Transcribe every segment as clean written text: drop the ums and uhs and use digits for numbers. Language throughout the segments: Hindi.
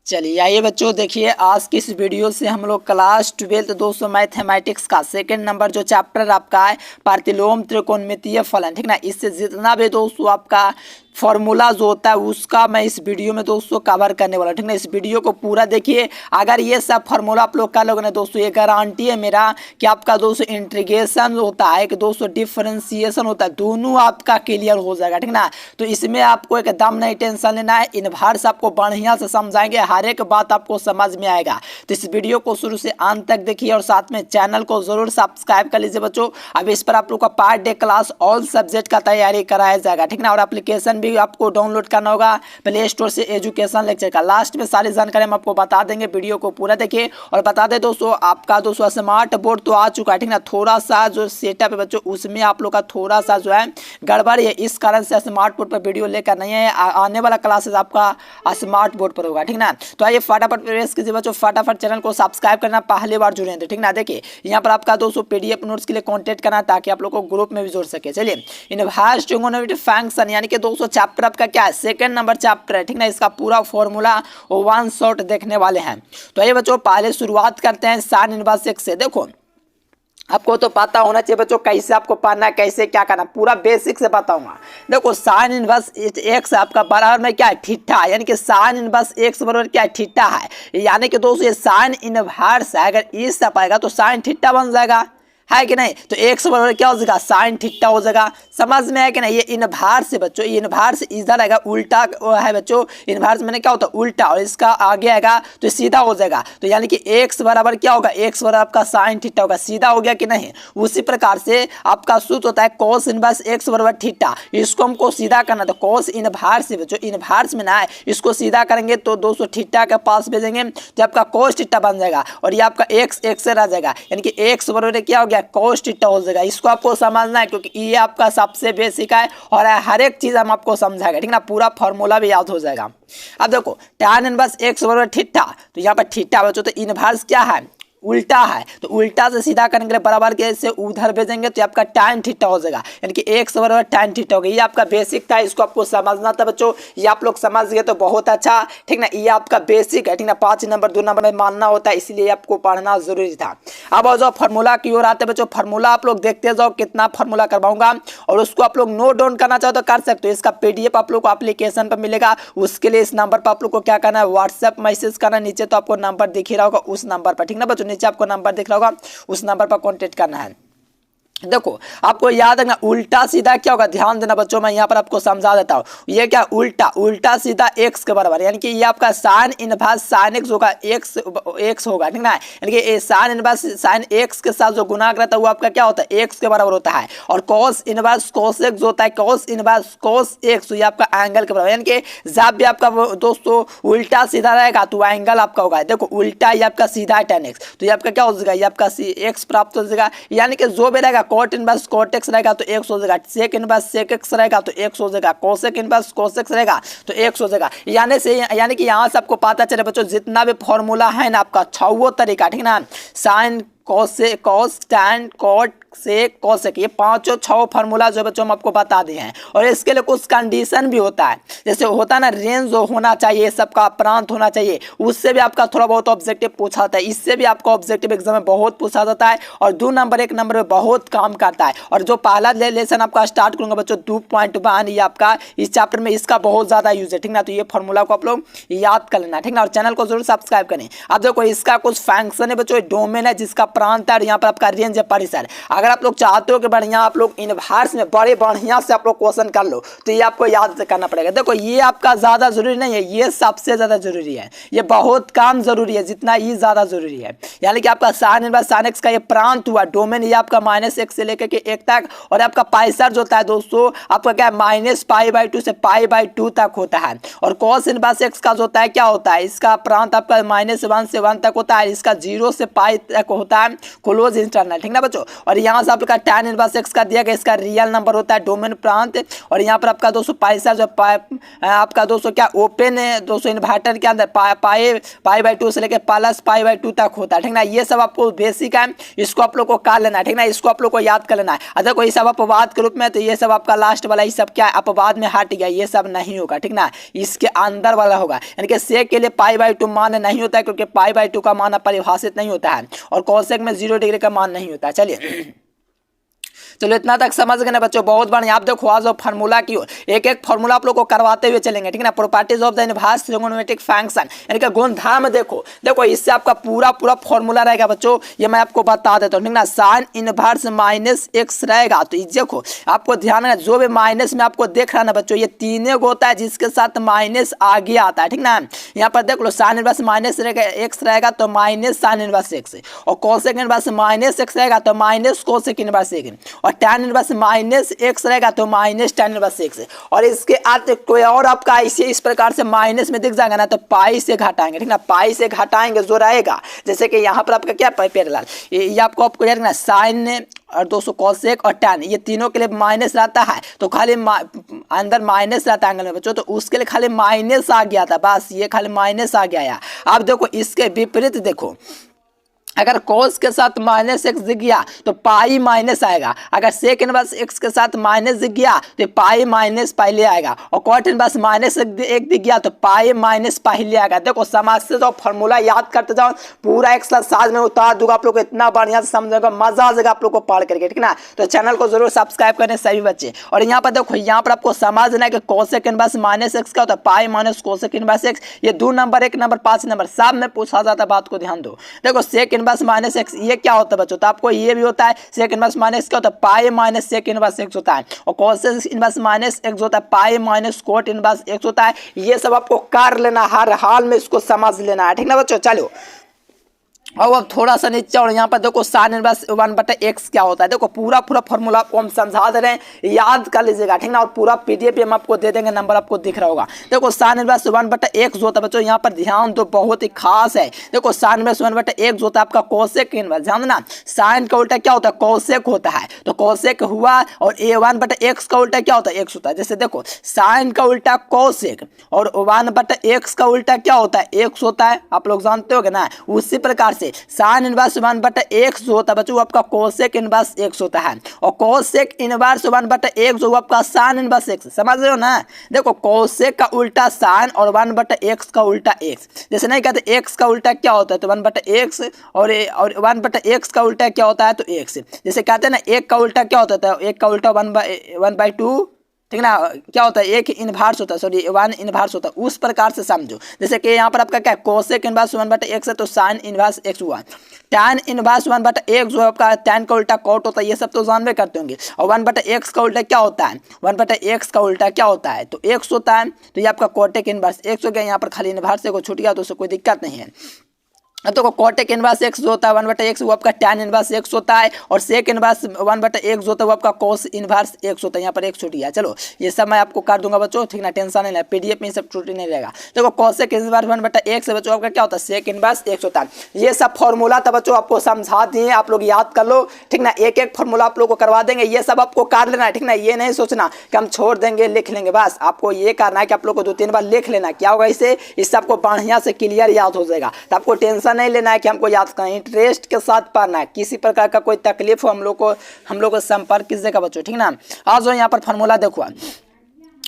चलिए आइए बच्चों, देखिए आज की इस वीडियो से हम लोग क्लास 12 दोस्तों मैथमेटिक्स का सेकंड नंबर जो चैप्टर आपका है प्रतिलोम त्रिकोणमितीय फलन, ठीक ना। इससे जितना भी दोस्तों आपका फॉर्मूला जो होता है उसका मैं इस वीडियो में दोस्तों कवर करने वाला हूँ, ठीक ना। इस वीडियो को पूरा देखिए। अगर ये सब फॉर्मूला आप लोग कर लोगे ना दोस्तों, ये गारंटी है मेरा कि आपका दोस्तों इंटीग्रेशन होता है कि दोस्तों डिफरेंशिएशन होता है, दोनों आपका क्लियर हो जाएगा, ठीक ना। तो इसमें आपको एकदम नहीं टेंशन लेना है, इन्वर्स आपको बढ़िया से समझाएंगे, हर एक बात आपको समझ में आएगा। तो इस वीडियो को शुरू से अंत तक देखिए और साथ में चैनल को जरूर सब्सक्राइब कर लीजिए बच्चों। अब इस पर आप लोग का part day class all subject का तैयारी कराया जाएगा, ठीक ना। और एप्लीकेशन भी आपको डाउनलोड करना होगा प्ले स्टोर से एजुकेशन लेक्चर का। लास्ट में सारी जानकारी हम आपको बता देंगे, वीडियो को पूरा देखिए। और बता दें दोस्तों, आपका दोस्तों स्मार्ट बोर्ड तो आ चुका है, ठीक ना। थोड़ा सा जो सेटअप है बच्चों उसमें आप लोग का थोड़ा सा जो है गड़बड़ है, इस कारण से स्मार्ट बोर्ड पर वीडियो लेकर नहीं है। आने वाला क्लासेस आपका स्मार्ट बोर्ड पर होगा, ठीक ना। तो आइए फटाफट प्रेस कीजिए बच्चों, फटाफट चैनल को सब्सक्राइब करना पहली बार जुड़े हैं तो, ठीक ना। देखिए यहाँ पर आपका दोस्तों पीडीएफ नोट्स के लिए कॉन्टेक्ट करना ताकि आप लोग को ग्रुप में भी जोड़ सके। चलिए इनवर्स ट्रिगोनोमेट्रिक फंक्शन यानी कि दोस्तों चैप्टर आपका क्या है, सेकंड नंबर चैप्टर है, ठीक ना। इसका पूरा फॉर्मूला वन शॉट देखने वाले हैं। तो ये बच्चों पहले शुरुआत करते हैं साइन इनवर्स एक्स से। देखो आपको तो पता होना चाहिए बच्चों कैसे आपको पढ़ना है, कैसे क्या करना, पूरा बेसिक से बताऊंगा। देखो साइन इनवर्स एक्स आपका बराबर में क्या है, थीटा, यानी कि साइन इनवर्स एक्स बराबर क्या है, थीटा है। यानी कि दोस्तों ये साइन इनवर्स है, अगर इस पाएगा तो साइन थीटा बन जाएगा, है कि नहीं। तो एक्स बराबर क्या हो जाएगा, साइन थीटा हो जाएगा। समझ में है कि नहीं। ये इनवर्स है बच्चों, ये इनवर्स इधर आएगा उल्टा है बच्चों। इनवर्स में क्या होता है, उल्टा, और इसका आगे आएगा तो सीधा हो जाएगा। तो यानी कि एक्स बराबर क्या होगा, एक्स बराबर आपका साइन थीटा होगा। सीधा हो गया कि नहीं। उसी प्रकार से आपका सूत्र होता है कॉस इनवर्स एक्स बराबर थीटा। इसको हमको सीधा करना, तो कॉस इनवर्स है बच्चों, इनवर्स में ना है, इसको सीधा करेंगे तो दोस्तों थीटा के पास भेजेंगे तो आपका कॉस थीटा बन जाएगा। और ये आपका एक्स एक्स से रह जाएगा, यानी कि एक्स बराबर क्या हो गया, कॉस थीटा हो जाएगा। इसको आपको समझना है क्योंकि ये आपका सबसे बेसिक है और हर एक चीज हम आपको समझाएगा, ठीक ना। पूरा फॉर्मूला भी याद हो जाएगा। अब देखो tan इनवर्स x बराबर थीटा, तो यहाँ पर थीटा बच्चों तो इनवर्स क्या है, उल्टा है, तो उल्टा से सीधा करने के लिए बराबर के से उधर भेजेंगे तो आपका tan थीटा हो जाएगा, यानी कि x बराबर tan थीटा हो गया। ये आपका बेसिक था, इसको आपको समझना था बच्चों। ये आप लोग समझ गए तो बहुत अच्छा, ठीक ना। ये आपका बेसिक है, ठीक ना। 5 नंबर 2 नंबर में मानना होता है, इसलिए आपको पढ़ना जरूरी था। अब आओ जाओ फार्मूला की ओर आते बच्चों। फार्मूला आप लोग देखते जाओ, कितना फार्मूला करवाऊंगा और उसको आप लोग नोट डाउन करना चाहो तो कर सकते हो। इसका पीडीएफ आप लोग को एप्लीकेशन पर मिलेगा। उसके लिए इस नंबर पर आप लोग को क्या करना है, व्हाट्सएप मैसेज करना। नीचे तो आपको नंबर दिख ही रहा होगा उस नंबर पर, ठीक ना बच्चों। नीचे आपको नंबर दिख रहा होगा, उस नंबर पर कांटेक्ट करना है। देखो आपको याद रखना उल्टा सीधा क्या होगा, ध्यान देना बच्चों, मैं यहाँ पर आपको समझा देता हूँ। ये क्या उल्टा, उल्टा सीधा एक्स के बराबर, यानी कि ये आपका साइन इनवर्स साइन एक्स होगा, एक्स एक्स होगा, ठीक ना। यानी कि साइन इनवर्स साइन एक्स के साथ जो गुणा करता है वो आपका क्या होता है, एक्स के बराबर होता है। और कॉस इनवर्स कॉस एक्स होता है, कॉस इनवर्स कॉस एक्स, ये आपका एंगल के बराबर। यानी कि जब भी आपका दोस्तों उल्टा सीधा रहेगा तो एंगल आपका होगा। देखो उल्टा ये आपका सीधा है tan एक्स, तो ये आपका क्या हो जाएगा, ये आपका एक्स प्राप्त हो जाएगा। यानी कि जो भी रहेगा कॉट इनवर्स कॉट एक्स रहेगा तो एक्स हो जाएगा, सेक इनवर्स सेक एक्स रहेगा तो एक्स हो जाएगा, कोसेक इनवर्स कोसेक रहेगा तो एक्स हो जाएगा। यानी कि यहाँ से आपको पता चले बच्चों जितना भी फॉर्मूला है ना आपका 6 तरीका, ठीक ना। Sine cos cos tan cot से कॉसेक, ये 5 फार्मूला जो बच्चों हम आपको बता दिए हैं। और इसके लिए कुछ कंडीशन भी होता है, जैसे होता है ना रेंज होना चाहिए, सबका प्रांत होना चाहिए, उससे भी आपका थोड़ा बहुत ऑब्जेक्टिव पूछा जाता है। इससे भी आपका ऑब्जेक्टिव एग्जाम में बहुत पूछा जाता है और 2 नंबर 1 नंबर में बहुत काम करता है। और जो पहला लेसन आपका स्टार्ट करूंगा बच्चों 2.1, ये आपका इस चैप्टर में इसका बहुत ज्यादा यूज है, ठीक ना। तो ये फॉर्मूला को आप लोग याद कर लेना, ठीक ना। और चैनल को जरूर सब्सक्राइब करें। अब देखो इसका कुछ फंक्शन है बच्चों, डोमेन है जिसका प्रांत है, यहाँ पर आपका रेंज है परिसर। अगर आप लोग चाहते हो कि बढ़िया आप लोग इनवर्स में बड़े बढ़िया से आप लोग क्वेश्चन कर लो तो ये आपको याद करना पड़ेगा। देखो ये आपका ज्यादा जरूरी नहीं है, ये सबसे ज्यादा जरूरी है, ये बहुत कम जरूरी है जितना ये ज्यादा जरूरी है। यानी कि आपका साइन इनवर्स साइन एक्स का ये प्रांत हुआ, डोमेन ये आपका -1 से लेकर के 1 तक, और आपका पाइसर जो होता है दोस्तों आपका क्या है -π/2 से π/2 तक होता है। और कॉस इनवर्स एक्स का जो होता है क्या होता है, इसका प्रांत आपका -1 से 1 तक होता है, इसका 0 से π तक होता है, क्लोज इंटरनल, ठीक ना बच्चों। और यहाँ से आपका tan इनवर्स x का दिया गया, इसका रियल नंबर होता है डोमेन प्रांत। और यहाँ पर आपका दोस्तों पैसा जो आपका दोस्तों क्या ओपन है दोस्तों इन्वर्टर के अंदर पाई/2 से लेकर +π/2 तक होता है, ठीक ना। ये सब आपको बेसिक है, इसको आप लोग को कर लेना है, ठीक ना। इसको आप लोग को याद कर लेना है। अगर कोई सब अपवाद के रूप में तो ये सब आपका लास्ट वाला ये सब क्या अपवाद में हट गया, ये सब नहीं होगा, ठीक ना। इसके अंदर वाला होगा, यानी कि सेक के लिए π/2 मान नहीं होता है, क्योंकि π/2 का मान परिभाषित नहीं होता है और कोसेक में 0 डिग्री का मान नहीं होता है। चलिए चलो इतना तक समझ गए ना बच्चों, बहुत बढ़िया। आप देखो आज फार्मूला की एक एक फार्मूला आप लोग को करवाते हुए चलेंगे, ठीक ना। Properties of the inverse trigonometric function, यानी कि गुणधर्म देखो इससे आपका पूरा फार्मूला रहेगा बच्चों, ये मैं आपको बता देता हूँ, ठीक ना। साइन इनवर्स -x रहेगा, तो देखो आपको ध्यान है जो भी माइनस में आपको देख रहा है ना बच्चों, ये तीनों को होता है जिसके साथ माइनस आगे आता है, ठीक ना। यहाँ पर देख लो साइन इनवर्स -x रहेगा तो माइनस साइन इनवर्स x, और कोसेक इनवर्स -x रहेगा तो माइनस कोसेक इनवर्स x, और tan इनवर्स -x रहेगा तो माइनस tan इनवर्स x। और इसके आगे कोई और आपका ऐसे इस प्रकार से माइनस में दिख जाएगा ना तो पाई से घटाएंगे, ठीक ना। पाई से घटाएंगे जो रहेगा, जैसे कि यहाँ पर आपका क्या पैरेलल, ये आपको याद रखना साइन और दोस्तों कोसेक और tan ये तीनों के लिए माइनस रहता है, तो खाली अंदर माइनस रहता है एंगल में बच्चों, तो उसके लिए खाली माइनस आ गया था, बस ये खाली माइनस आ गया। अब देखो इसके विपरीत देखो, अगर cos के साथ -x दिख गया तो पाई माइनस आएगा, अगर सेक इनवर्स x के साथ माइनस दिख गया तो पाई माइनस पहले आएगा, और कॉट इनवर्स -1 दिख गया तो पाई माइनस पहले आएगा। देखो समझ से तो फॉर्मूला याद करते जाओ, पूरा एक्सरसाइज में उतार दूंगा आप लोग को, इतना बढ़िया से समझेगा, मजा आ जाएगा आप लोग को पढ़ करके, ठीक ना। तो चैनल को जरूर सब्सक्राइब करें सभी बच्चे। और यहाँ पर देखो यहाँ पर आपको समझना है कि कोसेक इनवर्स -x का होता है pi minus cosec inverse x, ये 2 नंबर 1 नंबर 5 नंबर सब में पूछा जाता है, बात को ध्यान दो। देखो सेक इनवर्स -x ये क्या होता है बच्चों, तो आपको ये भी होता है सेक इनवर्स माइनस क्या होता है pi minus sec inverse x होता है, और कोसेक इनवर्स -x होता है pi minus cot inverse x होता है। ये सब आपको कर लेना, हर हाल में इसको समझ लेना है, ठीक ना बच्चों। चलो अब थोड़ा सा नीचे और यहाँ पर देखो साइन इनवर्स 1/x क्या होता है, देखो पूरा फार्मूला आपको हम समझा दे रहे हैं, याद कर लीजिएगा, ठीक ना। और पूरा पीडीएफ हम आपको दे देंगे, नंबर आपको दिख रहा होगा। देखो साइन इनवर्स 1/x जो होता है बच्चों, यहाँ पर ध्यान दो, बहुत ही खास है। देखो साइन इनवर्स 1/x जो होता है आपका कोसेक इनवर्स, ध्यान देना। साइन का उल्टा क्या होता है कोसेक होता है, तो कोसेक हुआ, और a 1/x का उल्टा क्या होता है x होता है। जैसे देखो साइन का उल्टा कोसेक और 1/x का उल्टा क्या होता है x होता है, आप लोग जानते हो ना। उसी प्रकार साइन इनवर्स 1/x जो होता है बच्चों आपका कोसेक इनवर्स x होता है, और कोसेक इनवर्स 1/x जो आपका साइन इनवर्स x, समझ रहे हो ना। देखो कोसेक का उल्टा साइन और 1/x का उल्टा x, जैसे नहीं कहते x का उल्टा क्या होता है तो 1/x, और 1/x का उल्टा क्या होता है तो x, जैसे कहते हैं ना 1 का उल्टा क्या होता है, 1 का उल्टा 1/2, ठीक ना। क्या होता है एक इनवर्स होता है, सॉरी 1 इनवर्स होता है, उस प्रकार से समझो। जैसे कि यहाँ पर आपका क्या कोसेक इनवर्स 1/x है तो साइन इनवर्स x हुआ, tan इनवर्स 1/x जो आपका tan का उल्टा कोट होता है, ये सब तो जानवे करते होंगे। और 1/x का उल्टा क्या होता है, 1/x का उल्टा क्या होता है तो x होता है, तो ये आपका कोटेक इनवर्स x हो गया। यहाँ पर खाली इनवर्स को छूट गया तो उससे कोई दिक्कत नहीं है। तो कोटेक इनवर्स x जो होता है 1/x वो आपका tan इनवर्स x होता है, और सेक इनवर्स 1/x जो होता है वो आपका कोस इनवर्स x होता है। यहाँ पर x छूट गया, चलो ये सब मैं आपको कर दूंगा बच्चों, ठीक ना, टेंशन नहीं है, पीडीएफ में सब छूटी नहीं रहेगा। देखो कोसेक इनवर्स 1/x से बच्चों आपका क्या होता है सेक इनवर्स x होता है। ये सब फॉर्मूला था बच्चों, आपको समझा दिए, आप लोग याद कर लो, ठीक ना। एक एक फॉर्मूला आप लोग को करवा देंगे, ये सब आपको कर लेना है, ठीक ना। ये नहीं सोचना कि हम छोड़ देंगे लिख लेंगे, बस आपको ये करना है कि आप लोग को 2-3 बार लिख लेना, क्या होगा इससे आपको बढ़िया से क्लियर याद हो जाएगा। तो आपको टेंशन नहीं लेना है कि हमको याद करना, इंटरेस्ट के साथ पढ़ना है, किसी प्रकार का कोई तकलीफ हो हम लोग को संपर्क कीजिएगा बच्चों, ठीक ना। आज जो यहाँ पर फॉर्मूला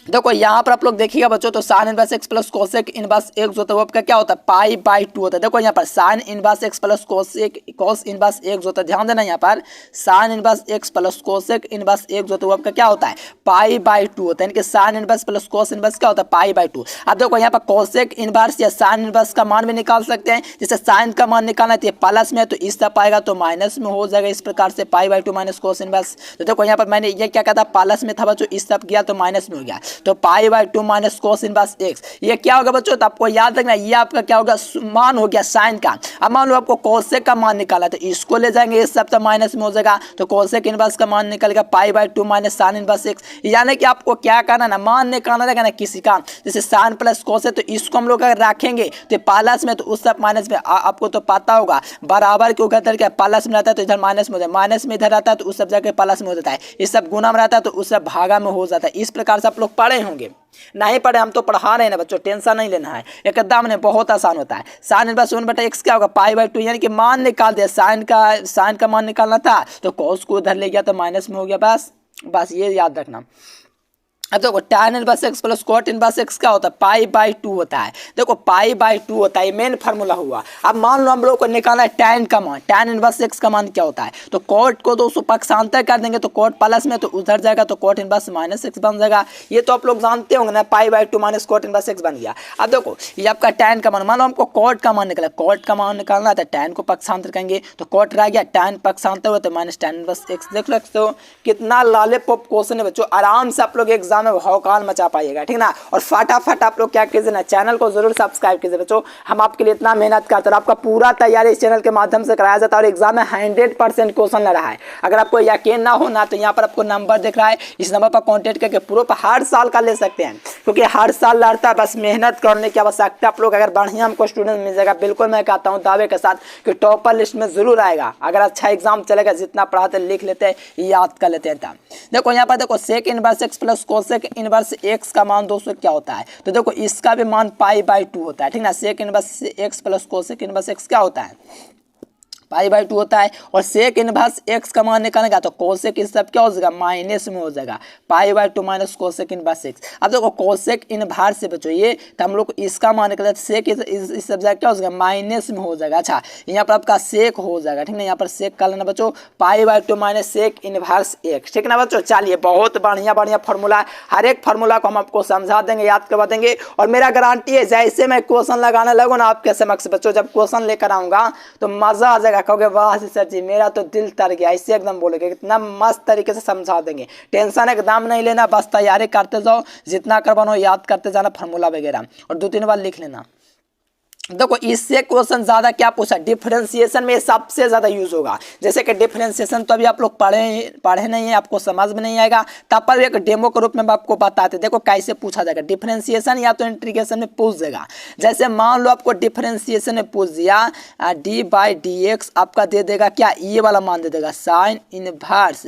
देखो यहाँ पर आप लोग देखिएगा बच्चों, तो sine inverse x plus cosec inverse x होता है वो आपका क्या होता है π/2 होता है। देखो यहाँ पर sine inverse x plus cos inverse x होता है, ध्यान देना। यहाँ पर sine inverse x plus cosec inverse x होता है वो आपका क्या होता है π/2 होता है, यानी कि sine inverse plus cos inverse क्या होता है π/2। अब देखो यहाँ पर कोसेक इनवर्स या साइन इनवर्स का मान भी निकाल सकते हैं, जैसे साइन का मान निकालना है प्लस में तो इस तरफ आएगा तो माइनस में हो जाएगा, इस प्रकार से π/2 माइनस कोस इनवर्स। तो देखो यहाँ पर मैंने ये क्या कहता प्लस में था बच्चों, इस तरफ गया तो माइनस में हो गया। तो पाई by 2 minus cos inverse x, ये क्या होगा बच्चों, तो आपको याद रखना ये आपका क्या होगा, मान हो गया साइन का। अब मान लो आपको कोसेक का मान निकाला तो इसको ले जाएंगे, इस सब तो माइनस में हो जाएगा, तो कोसेक इनवर्स का मान निकलेगा पाई by 2 minus sine inverse x. यानी कि आपको क्या करना ना, मान निकालना रहेगा ना किसी का, जैसे साइन प्लस कोस है तो इसको हम लोग अगर रखेंगे तो प्लस में, तो उस सब माइनस में, आपको तो पता होगा बराबर के उधर क्या प्लस में रहता है तो इधर माइनस में हो जाता है, माइनस में इधर रहता है तो उस सब जगह प्लस में हो जाता है, इस सब गुना में रहता है तो उस सब भागा में हो जाता है। इस प्रकार से आप लोग पढ़े होंगे, नहीं पढ़े हम तो पढ़ा रहे हैं ना बच्चों, टेंशन नहीं लेना है, एकदम नहीं, बहुत आसान होता है। साइन इनवर्स 1 बटा एक्स क्या होगा, पाई बाई 2, यानी कि मान निकाल दिया, साइन का मान निकालना था तो कॉस को उधर ले गया तो माइनस में हो गया, बस ये याद रखना। अब देखो tan inverse x plus cot inverse x क्या होता है, पाई बाई 2 होता है। देखो पाई बाई 2 होता है, मेन फार्मूला हुआ। अब मान लो हम लोग को निकाला है tan का मान, tan इनवर्स एक्स का मान क्या होता है, तो कॉट को दोस्तों पक्षांतर कर देंगे तो कॉट प्लस में तो उधर जाएगा तो कॉट इनवर्स माइनस एक्स बन जाएगा। ये तो आप लोग जानते होंगे ना, pi by 2 minus cot inverse x बन गया। अब देखो ये आपका tan का मान, मान लो हमको कॉट का मान निकला, कॉट का मान निकालना है तो tan को पक्षांतर करेंगे तो कॉट रह गया, tan पक्षांतर हुआ तो माइनस tan इनवर्स एक्स। देख सकते हो कितना लॉलीपॉप क्वेश्चन है बच्चों, आराम से आप लोग एग्जाम में भौकाल मचा पाइएगा, ठीक ना। और फटाफट आप लोग क्या कीजिए ना, चैनल को जरूर सब्सक्राइब कीजिए बच्चों, हम आपके लिए इतना मेहनत करते हैं, आपका पूरा तैयारी इस चैनल के माध्यम से कराया जाता है और एग्जाम में 100% क्वेश्चन लग रहा है। अगर आपको यकीन ना हो ना तो यहाँ पर आपको नंबर दिख रहा है, इस नंबर पर कॉन्टेक्ट करके प्रूफ हर साल का ले सकते हैं, क्योंकि हर साल लड़ता है, बस मेहनत करने की आवश्यकता। आप लोग अगर बढ़िया हमको स्टूडेंट मिल जाएगा, बिल्कुल मैं कहता हूँ दावे के साथ कि टॉपर लिस्ट में जरूर आएगा। अगर अच्छा एग्जाम चलेगा, जितना पढ़ाते लिख लेते हैं, याद कर लेते हैं तब। देखो यहाँ पर देखो sec inverse x plus cosec inverse x का मान दोस्तों क्या होता है, तो देखो इसका भी मान पाई बाई 2 होता है, ठीक ना। Sec inverse x plus cosec inverse x क्या होता है, पाई बाई 2 होता है। और सेक इनवर्स एक्स का मान निकालेगा तो कोसेक इस सब क्या हो जाएगा, माइनस में हो जाएगा, पाई by 2 minus cosec inverse x. अब देखो कोसेक इनवर्स से बचो ये, तो हम लोग इसका मान निकाले सेक इस सब क्या हो जाएगा, माइनस में हो जाएगा। अच्छा यहाँ पर आपका सेक हो जाएगा, ठीक ना, यहाँ पर सेक का लेना बच्चों pi by 2 minus sec inverse x, ठीक ना बच्चों। चलिए बहुत बढ़िया फार्मूला है, हर एक फार्मूला को हम आपको समझा देंगे, याद करवा देंगे। और मेरा गारंटी है जैसे मैं क्वेश्चन लगाने लगूँ ना आपके समक्ष बच्चों, जब क्वेश्चन लेकर आऊँगा तो मजा आ जाएगा, कहोगे वाह सर जी मेरा तो दिल तर गया, इससे एकदम बोलोगे, इतना मस्त तरीके से समझा देंगे। टेंशन एकदम नहीं लेना, बस तैयारी करते जाओ, जितना करवाना याद करते जाना फार्मूला वगैरह, और 2-3 बार लिख लेना। देखो इससे क्वेश्चन ज्यादा क्या पूछा, डिफरेंशिएशन में सबसे ज्यादा यूज होगा। जैसे कि डिफरेंशिएशन तो अभी आप लोग पढ़े नहीं है, आपको समझ में नहीं आएगा, तब पर एक डेमो के रूप में आपको बताते देखो कैसे पूछा जाएगा। डिफरेंशिएशन या तो इंटीग्रेशन में पूछ देगा, जैसे मान लो आपको डिफरेंशिएशन में पूछ दिया डी बाई डी एक्स, आपका दे देगा क्या, ये वाला मान दे देगा साइन इनवर्स,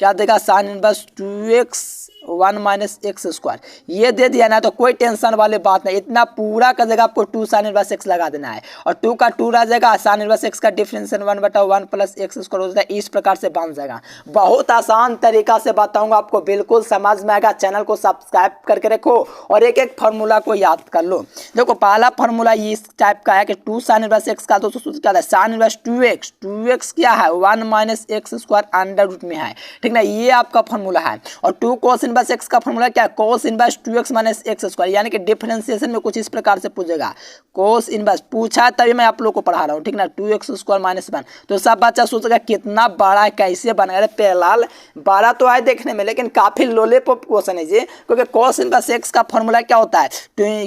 क्या देगा sine inverse 2x 1 minus x square, ये दे दिया ना तो कोई टेंशन वाली बात नहीं, इतना पूरा का जगह आपको 2 साइन इनवर्स एक्स लगा देना है, और 2 का 2 रह जाएगा, साइन इनवर्स एक्स का डिफरेंशिएशन 1 बटा 1 प्लस एक्स स्क्वायर हो जाता है, इस प्रकार से बन जाएगा। बहुत आसान तरीका से बताऊंगा आपको, बिल्कुल समझ में आएगा। चैनल को सब्सक्राइब करके रखो और एक एक फार्मूला को याद कर लो। देखो पहला फार्मूला इस टाइप का है कि 2 साइन इनवर्स एक्स का दोस्तों सूत्र क्या है, साइन इनवर्स 2x क्या है 1 minus x square under root में है, ठीक ना, ये आपका फार्मूला है। और 2 cos इनवर्स एक्स का फार्मूला क्या है, cos inverse 2x minus x square, यानी कि डिफरेंशिएशन में कुछ इस प्रकार से पूछेगा, cos इनवर्स पूछा तभी मैं आप लोग को पढ़ा रहा हूँ, ठीक ना, 2x स्क्वायर माइनस 1। तो सब बच्चा सोचेगा कितना बड़ा है, कैसे बना, अरे पेलाल बड़ा तो है देखने में, लेकिन काफी लोलीपॉप क्वेश्चन है जी, क्योंकि cos इनवर्स एक्स का फार्मूला क्या होता है,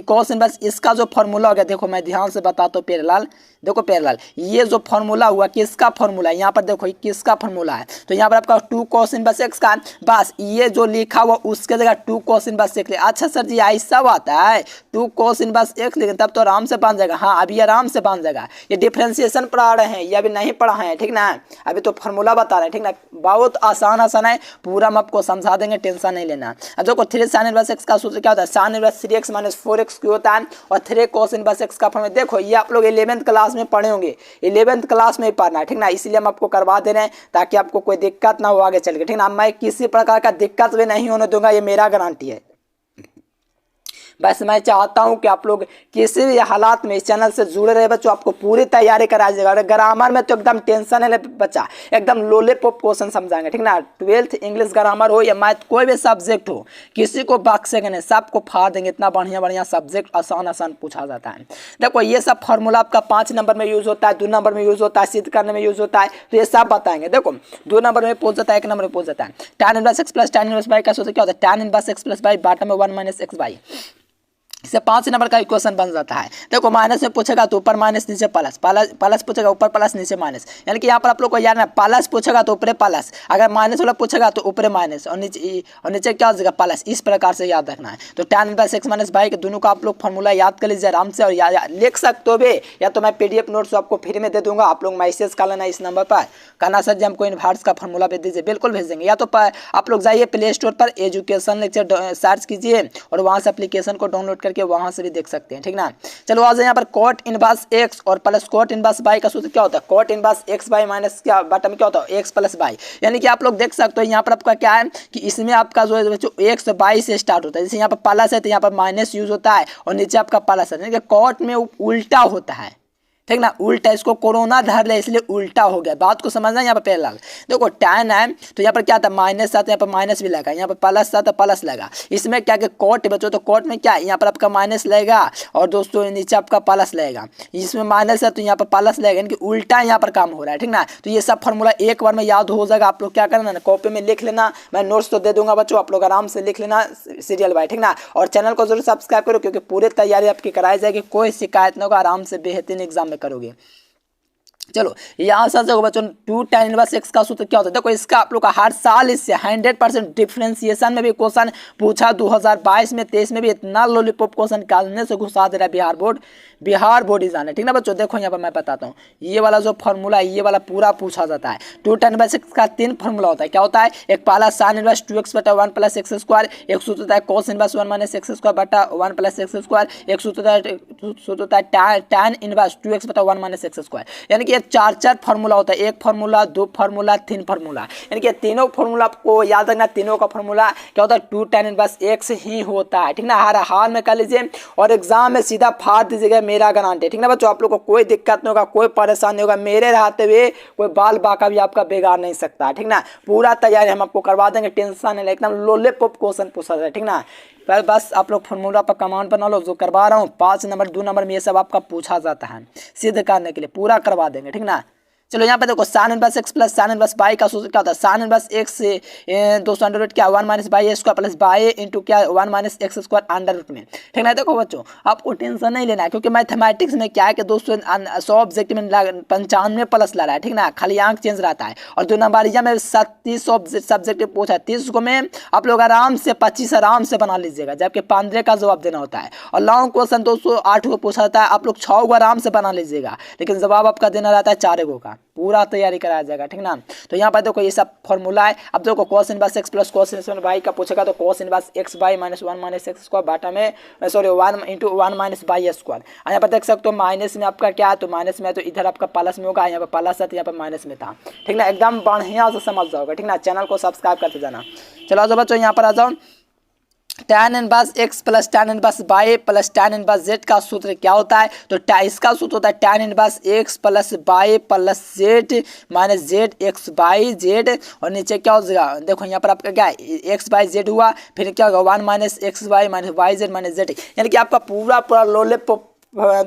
cos इनवर्स इसका जो फार्मूला हो गया, देखो मैं ध्यान से बताता हूँ पेलाल, देखो पेरलाल ये जो फार्मूला हुआ किसका फार्मूला है, यहाँ पर देखो किसका फार्मूला है, तो यहाँ पर आपका 2 cos इनवर्स एक्स का, बस ये जो लिखा हुआ उसके जगह 2 cos इनवर्स एक्स। अच्छा सर जी ऐसा आता है 2 cos इनवर्स एक्स, लेकिन तब तो आराम से बन जाएगा। हाँ अभी आराम से बन जाएगा, ये डिफरेंशिएशन पढ़ा रहे हैं, ये अभी नहीं पढ़ा है, ठीक ना, अभी तो फार्मूला बता रहे हैं, ठीक ना, बहुत आसान है, पूरा हम आपको समझा देंगे, टेंशन नहीं लेना। अब देखो 3 sin इनवर्स एक्स का सूत्र क्या होता है, sin inverse 3x minus 4x क्यों होता है, और 3 cos इनवर्स एक्स का फार्मूला, देखो ये आप लोग 11th क्लास में पढ़े होंगे, 11th क्लास में ही पढ़ना है, ठीक ना, इसलिए हम आपको करवा दे रहे हैं ताकि आपको कोई दिक्कत ना हो आगे चल के, ठीक ना। मैं किसी प्रकार का दिक्कत भी नहीं होने दूंगा, ये मेरा गारंटी है। बस मैं चाहता हूं कि आप लोग किसी भी हालात में इस चैनल से जुड़े रहे बच्चों, आपको पूरी तैयारी करा जाएगा। और ग्रामर में तो एकदम टेंशन है बच्चा, एकदम लोलीपॉप क्वेश्चन समझाएंगे, ठीक ना। 12th इंग्लिश ग्रामर हो या मैथ, कोई भी सब्जेक्ट हो, किसी को बख्शेंगे नहीं, सबको फाड़ देंगे। इतना बढ़िया बढ़िया सब्जेक्ट आसान आसान पूछा जाता है। देखो ये सब फॉर्मूला आपका 5 नंबर में यूज होता है, 2 नंबर में यूज होता है, सिद्ध करने में यूज होता है, तो ये सब बताएंगे। देखो 2 नंबर में पूछ जाता है, 1 नंबर में पूछ जाता है। tan inverse x plus tan inverse y का सूत्र क्या होता है? tan inverse x plus y बाटा में 1 माइनस एक्स वाई। इससे 5 नंबर का इक्वेशन बन जाता है। देखो माइनस में पूछेगा तो ऊपर माइनस नीचे प्लस, प्लस पूछेगा ऊपर प्लस नीचे माइनस, यानी कि यहाँ पर आप लोग को याद है प्लस पूछेगा तो ऊपर प्लस, अगर माइनस वाला पूछेगा तो ऊपर माइनस और नीचे क्या हो जाएगा प्लस। इस प्रकार से याद रखना है। तो tan inverse x minus y के दोनों का आप लोग फॉर्मूला याद कर लीजिए आराम से, और लिख सकते हो भी, या तो मैं PDF नोट्स आपको फ्री में दे दूंगा, आप लोग मैसेज कर लेना इस नंबर पर, कहना सर जी हमको इनवर्स का फॉर्मूला भेज दीजिए, बिल्कुल भेज देंगे। या तो आप लोग जाइए प्ले स्टोर पर एजुकेशन लेक्चर सर्च कीजिए और वहाँ से एप्लीकेशन को डाउनलोड करके वहाँ से भी देख सकते हैं, ठीक ना। चलो आज यहाँ पर कॉट इनवर्स x और प्लस कॉट इनवर्स y का सूत्र क्या होता है? Cot inverse x by minus क्या बटा में क्या होता है? x plus y। यानी कि आप लोग देख सकते हो यहाँ पर आपका क्या है कि इसमें आपका जो है बच्चों x y से स्टार्ट होता है। जैसे यहाँ पर प्लस है तो यहाँ पर माइनस यूज होता है और नीचे आपका प्लस है, यानी कि कॉट में उल्टा होता है, ठीक ना, उल्टा। इसको कोरोना धर ले इसलिए उल्टा हो गया, बात को समझना। यहाँ पर पहला देखो tan है तो यहाँ पर क्या था माइनस था, तो यहाँ पर माइनस भी लगा, यहाँ पर प्लस था तो प्लस लगा। इसमें क्या कि कॉट बच्चों, तो कॉट में क्या है यहाँ पर आपका माइनस लगेगा और दोस्तों नीचे आपका प्लस लगेगा। इसमें माइनस है तो यहाँ पर प्लस लगेगा, यानी कि उल्टा यहाँ पर काम हो रहा है, ठीक ना। तो ये सब फॉर्मूला एक बार में याद हो जाएगा। आप लोग क्या करना ना, कॉपी में लिख लेना, मैं नोट्स तो दे दूंगा बच्चों, आप लोग आराम से लिख लेना सीरियल बाय, ठीक ना। और चैनल को जरूर सब्सक्राइब करो, क्योंकि पूरी तैयारी आपकी कराई जाएगी, कोई शिकायत नहीं होगा, आराम से बेहतरीन एग्जाम में करोगे। चलो यहाँ से देखो बच्चों 2 tan इनवर्स x का सूत्र क्या होता है? देखो इसका आप लोग का हर साल इससे 100% डिफरेंशिएशन में भी क्वेश्चन पूछा, 2022 में 23 में भी इतना लॉलीपॉप क्वेश्चन निकालने से घुसा दे रहा है बिहार बोर्ड एग्जाम है, ठीक ना बच्चों। देखो यहाँ पर मैं बताता हूँ, ये वाला जो फॉर्मूला है ये वाला पूरा पूछा जाता है। 2 tan इनवर्स x का 3 फॉर्मूला होता है, क्या होता है? एक पहला sin इनवर्स 2x बटा 1 प्लस एक्स स्क्वायर, एक सूत्र होता है cos inverse 1 minus x square बटा 1 प्लस एक्स स्क्वायर, एक सूत्र होता है tan इनवर्स 2x बटा 1 माइनस एक्स स्क्वायर। यानी कि 4 फॉर्मूला होता है, 1 फॉर्मूला 2 फॉर्मूला 3 फॉर्मूला, यानी कि तीनों फॉर्मूला आपको याद रखना। तीनों का फॉर्मूला क्या होता है? 2 tan इनवर्स x ही होता है, ठीक ना। हर हाल में कर लीजिए और एग्जाम में सीधा फाड़ दीजिएगा, मेरा गारंटी, ठीक ना बच्चों। आप लोग को कोई दिक्कत नहीं होगा, कोई परेशानी नहीं होगा, मेरे रहते हुए कोई बाल बाका भी आपका बिगाड़ नहीं सकता, ठीक ना। पूरा तैयारी हम आपको करवा देंगे, टेंशन नहीं, एकदम लोलीपॉप क्वेश्चन पूछा जाए, ठीक ना। पर बस आप लोग फॉर्मूला पर कमांड बना लो, जो करवा रहा हूँ 5 नंबर 2 नंबर में ये सब आपका पूछा जाता है, सिद्ध करने के लिए पूरा करवा देंगे, ठीक ना। चलो यहाँ पे देखो sin inverse x plus sin inverse y का सूत्र क्या होता है? sin इनवर्स x से 200 अंडर रूट क्या 1 minus by square plus by into क्या 1 minus x square under root में, ठीक है। देखो बच्चों आपको टेंशन नहीं लेना है, क्योंकि मैथमेटिक्स में क्या है कि दोस्तों 100 ऑब्जेक्ट में 95 प्लस ला रहा है, ठीक ना, खाली अंक चेंज रहता है। और 2 नंबरिया में 37 सब्जेक्ट पूछा है, 30 को में आप लोग आराम से 25 आराम से बना लीजिएगा, जबकि 15 का जवाब देना होता है। और लॉन्ग क्वेश्चन 208 को पूछा जाता है, आप लोग 6 को आराम से बना लीजिएगा, लेकिन जवाब आपका देना रहता है 4 का, पूरा तैयारी कराया जाएगा, ठीक ना। तो यहाँ पर देखो ये सब फॉर्मूला है। अब देखो cos inverse x plus cos inverse y का पूछेगा तो cos inverse x by minus 1 minus x square बाटा में 1 इंटू 1 माइनस बाई स्क्वायर। यहाँ पर देख सकते हो माइनस में आपका क्या है, तो माइनस में है तो इधर आपका प्लस में होगा, यहाँ पर प्लस है तो यहाँ पर माइनस में था, ठीक ना। एकदम बढ़िया से समझ जाओगे, ठीक ना। चैनल को सब्सक्राइब करते जाना। चलो आ जाओ बच्चों यहाँ पर आ जाओ, tan inverse x plus tan inverse y plus tan inverse z का सूत्र क्या होता है? तो इसका सूत्र होता है tan inverse x plus y plus z minus z x by z, और नीचे क्या हो जाएगा? देखो यहाँ पर आपका क्या है x बाई z हुआ, फिर क्या होगा 1 minus x y minus y z minus z, यानी कि आपका पूरा लोलीपॉप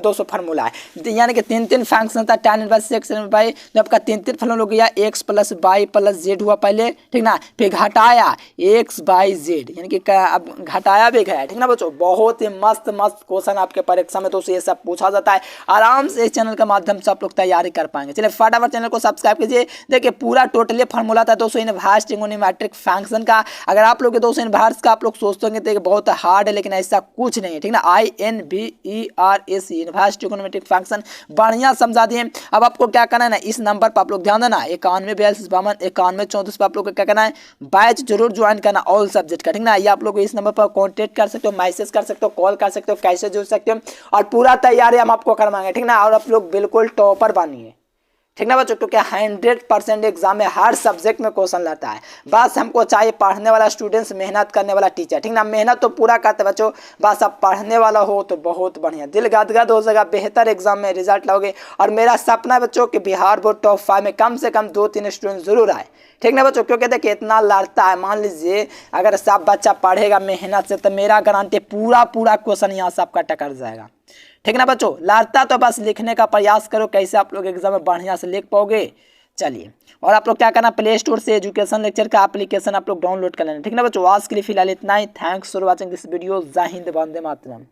200 फार्मूला है, यानी कि 3 फंक्शन था tan इनवर्स x बाई, जो आपका 3 फलन हो गया x plus y plus z हुआ पहले, ठीक ना, फिर घटाया x बाई z, यानी कि अब घटाया भी गया, ठीक ना बच्चों। बहुत ही मस्त क्वेश्चन आपके परीक्षा में दोस्तों ये सब पूछा जाता है, आराम से इस चैनल के माध्यम से आप लोग तैयारी कर पाएंगे। चलिए फटाफट चैनल को सब्सक्राइब कीजिए। देखिए पूरा टोटली फार्मूला था दोस्तों इनवर्स ट्रिगोनोमेट्रिक फंक्शन का। अगर आप लोग दोस्तों इनवर्स का आप लोग सोचते होंगे तो बहुत हार्ड है, लेकिन ऐसा कुछ नहीं है, ठीक ना। INVERS इनवर्स ट्रिगोनोमेट्रिक फंक्शन बढ़िया समझा दिए। अब आपको क्या करना है ना, इस नंबर पर आप लोग ध्यान देना 91 42 52 91 34 पर आप लोग को क्या करना है, बैच जरूर ज्वाइन करना ऑल सब्जेक्ट का, ठीक ना। ये आप लोग इस नंबर पर कॉन्टेक्ट कर सकते हो, मैसेज कर सकते हो, कॉल कर सकते हो, कैसे जुड़ सकते हो, और पूरा तैयारी हम आपको करवाएंगे, ठीक ना। और आप लोग बिल्कुल टॉपर बनिए, ठीक ना बच्चों, क्योंकि 100% एग्जाम में हर सब्जेक्ट में क्वेश्चन लाता है। बस हमको चाहिए पढ़ने वाला स्टूडेंट्स, मेहनत करने वाला टीचर, ठीक ना। मेहनत तो पूरा करते बच्चों, बस आप पढ़ने वाला हो तो बहुत बढ़िया, दिल गदगद हो जाएगा, बेहतर एग्जाम में रिजल्ट लाओगे। और मेरा सपना है बच्चों कि बिहार बोर्ड टॉप 5 में कम से कम 2-3 स्टूडेंट जरूर आए, ठीक ना बच्चों, क्योंकि देखिए इतना लड़ता है। मान लीजिए अगर सब बच्चा पढ़ेगा मेहनत से तो मेरा गारंटी पूरा क्वेश्चन यहाँ से आपका टकर जाएगा, ठीक ना बच्चों। लड़ता तो बस लिखने का प्रयास करो, कैसे आप लोग एग्जाम में बढ़िया से लिख पाओगे। चलिए, और आप लोग क्या करना, प्ले स्टोर से एजुकेशन लेक्चर का एप्लीकेशन आप लोग डाउनलोड कर लेना, ठीक ना बच्चों। आज के लिए फिलहाल इतना ही। Thanks for watching this video. जय हिंद, वंदे मातरम।